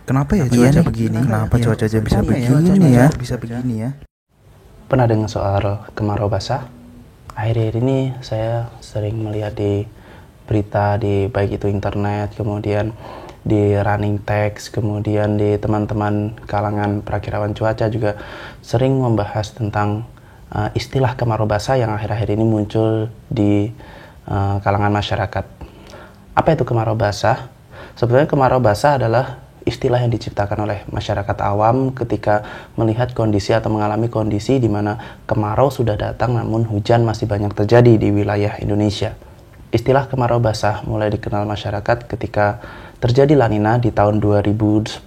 Kenapa ya cuaca begini? Kenapa cuaca bisa begini ya? Bisa begini ya? Pernah dengar soal kemarau basah? Akhir-akhir ini saya sering melihat di berita di baik itu internet, kemudian di running text, kemudian di teman-teman kalangan perakirawan cuaca juga sering membahas tentang istilah kemarau basah yang akhir-akhir ini muncul di kalangan masyarakat. Apa itu kemarau basah? Sebenarnya kemarau basah adalah istilah yang diciptakan oleh masyarakat awam ketika melihat kondisi atau mengalami kondisi di mana kemarau sudah datang namun hujan masih banyak terjadi di wilayah Indonesia. Istilah kemarau basah mulai dikenal masyarakat ketika terjadi La Nina di tahun 2011.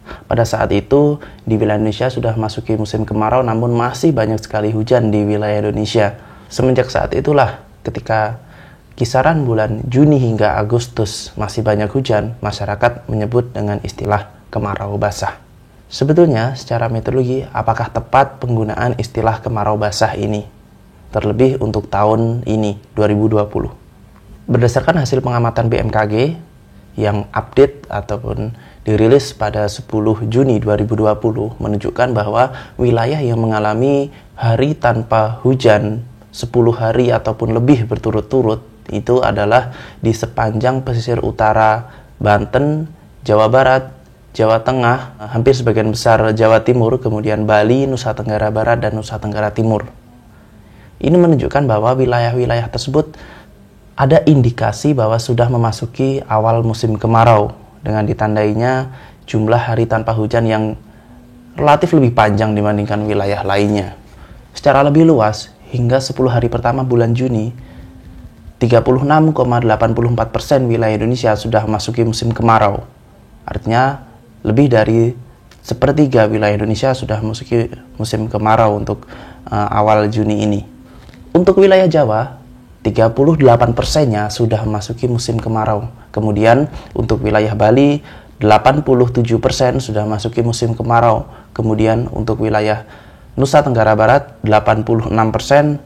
Pada saat itu di wilayah Indonesia sudah masuki musim kemarau namun masih banyak sekali hujan di wilayah Indonesia. Semenjak saat itulah ketika kisaran bulan Juni hingga Agustus masih banyak hujan, masyarakat menyebut dengan istilah kemarau basah. Sebetulnya secara meteorologi, apakah tepat penggunaan istilah kemarau basah ini? Terlebih untuk tahun ini, 2020. Berdasarkan hasil pengamatan BMKG yang update ataupun dirilis pada 10 Juni 2020 menunjukkan bahwa wilayah yang mengalami hari tanpa hujan 10 hari ataupun lebih berturut-turut itu adalah di sepanjang pesisir utara Banten, Jawa Barat, Jawa Tengah, hampir sebagian besar Jawa Timur, kemudian Bali, Nusa Tenggara Barat, dan Nusa Tenggara Timur. Ini menunjukkan bahwa wilayah-wilayah tersebut ada indikasi bahwa sudah memasuki awal musim kemarau dengan ditandainya jumlah hari tanpa hujan yang relatif lebih panjang dibandingkan wilayah lainnya. Secara lebih luas, hingga 10 hari pertama bulan Juni, 36,84% wilayah Indonesia sudah memasuki musim kemarau. Artinya lebih dari sepertiga wilayah Indonesia sudah memasuki musim kemarau untuk awal Juni ini. Untuk wilayah Jawa, 38%-nya sudah memasuki musim kemarau. Kemudian untuk wilayah Bali, 87% sudah memasuki musim kemarau. Kemudian untuk wilayah Nusa Tenggara Barat 86%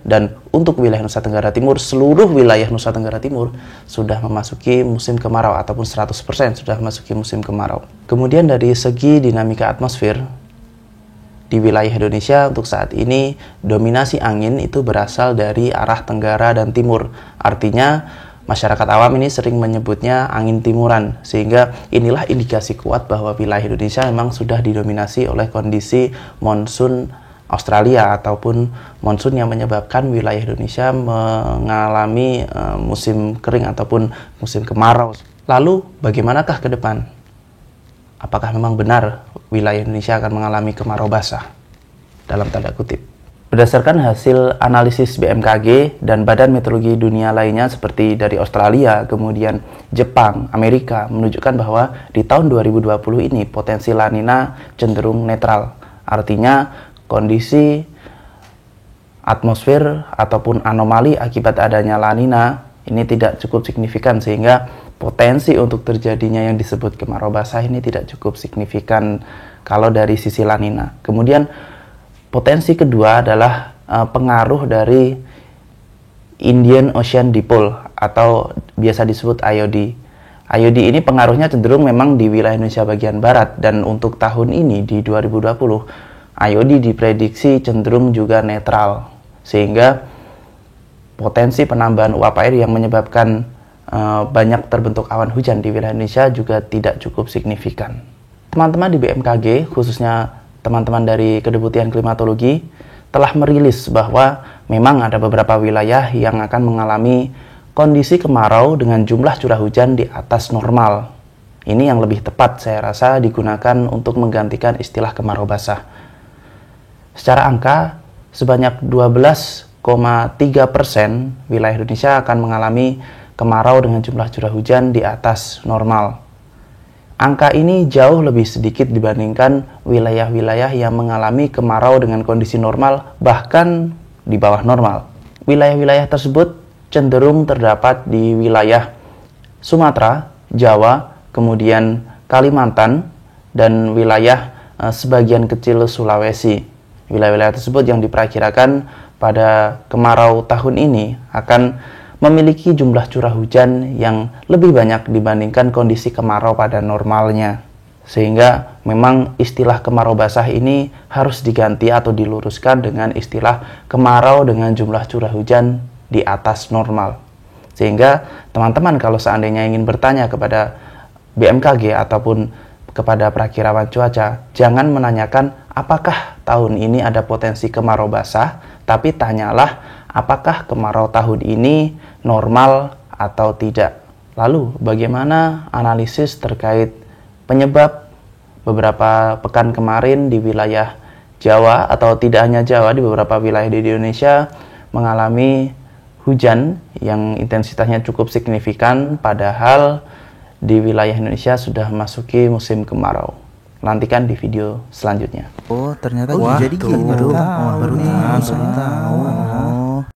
dan untuk wilayah Nusa Tenggara Timur, seluruh wilayah Nusa Tenggara Timur sudah memasuki musim kemarau ataupun 100% sudah memasuki musim kemarau. Kemudian dari segi dinamika atmosfer di wilayah Indonesia untuk saat ini dominasi angin itu berasal dari arah tenggara dan timur. Artinya masyarakat awam ini sering menyebutnya angin timuran, sehingga inilah indikasi kuat bahwa wilayah Indonesia memang sudah didominasi oleh kondisi monsun Australia ataupun monsun yang menyebabkan wilayah Indonesia mengalami musim kering ataupun musim kemarau. Lalu bagaimanakah ke depan? Apakah memang benar wilayah Indonesia akan mengalami kemarau basah? Dalam tanda kutip. Berdasarkan hasil analisis BMKG dan Badan Meteorologi Dunia lainnya seperti dari Australia, kemudian Jepang, Amerika menunjukkan bahwa di tahun 2020 ini potensi La Nina cenderung netral. Artinya kondisi atmosfer ataupun anomali akibat adanya La Nina ini tidak cukup signifikan sehingga potensi untuk terjadinya yang disebut kemarau basah ini tidak cukup signifikan kalau dari sisi La Nina. Kemudian potensi kedua adalah pengaruh dari Indian Ocean Dipole atau biasa disebut IOD. IOD ini pengaruhnya cenderung memang di wilayah Indonesia bagian barat dan untuk tahun ini di 2020 IOD diprediksi cenderung juga netral, sehingga potensi penambahan uap air yang menyebabkan banyak terbentuk awan hujan di wilayah Indonesia juga tidak cukup signifikan. Teman-teman di BMKG, khususnya teman-teman dari Kedeputian Klimatologi, telah merilis bahwa memang ada beberapa wilayah yang akan mengalami kondisi kemarau dengan jumlah curah hujan di atas normal. Ini yang lebih tepat saya rasa digunakan untuk menggantikan istilah kemarau basah. Secara angka, sebanyak 12,3% wilayah Indonesia akan mengalami kemarau dengan jumlah curah hujan di atas normal. Angka ini jauh lebih sedikit dibandingkan wilayah-wilayah yang mengalami kemarau dengan kondisi normal, bahkan di bawah normal. Wilayah-wilayah tersebut cenderung terdapat di wilayah Sumatera, Jawa, kemudian Kalimantan, dan wilayah sebagian kecil Sulawesi. Wilayah-wilayah tersebut yang diperkirakan pada kemarau tahun ini akan memiliki jumlah curah hujan yang lebih banyak dibandingkan kondisi kemarau pada normalnya. Sehingga memang istilah kemarau basah ini harus diganti atau diluruskan dengan istilah kemarau dengan jumlah curah hujan di atas normal. Sehingga teman-teman kalau seandainya ingin bertanya kepada BMKG ataupun kepada perakirawan cuaca, jangan menanyakan apakah tahun ini ada potensi kemarau basah, tapi tanyalah apakah kemarau tahun ini normal atau tidak. Lalu bagaimana analisis terkait penyebab beberapa pekan kemarin di wilayah Jawa, atau tidak hanya Jawa, di beberapa wilayah di Indonesia mengalami hujan yang intensitasnya cukup signifikan, padahal di wilayah Indonesia sudah memasuki musim kemarau. Nantikan di video selanjutnya. Oh, ternyata jadi gini dong. Baru tahu.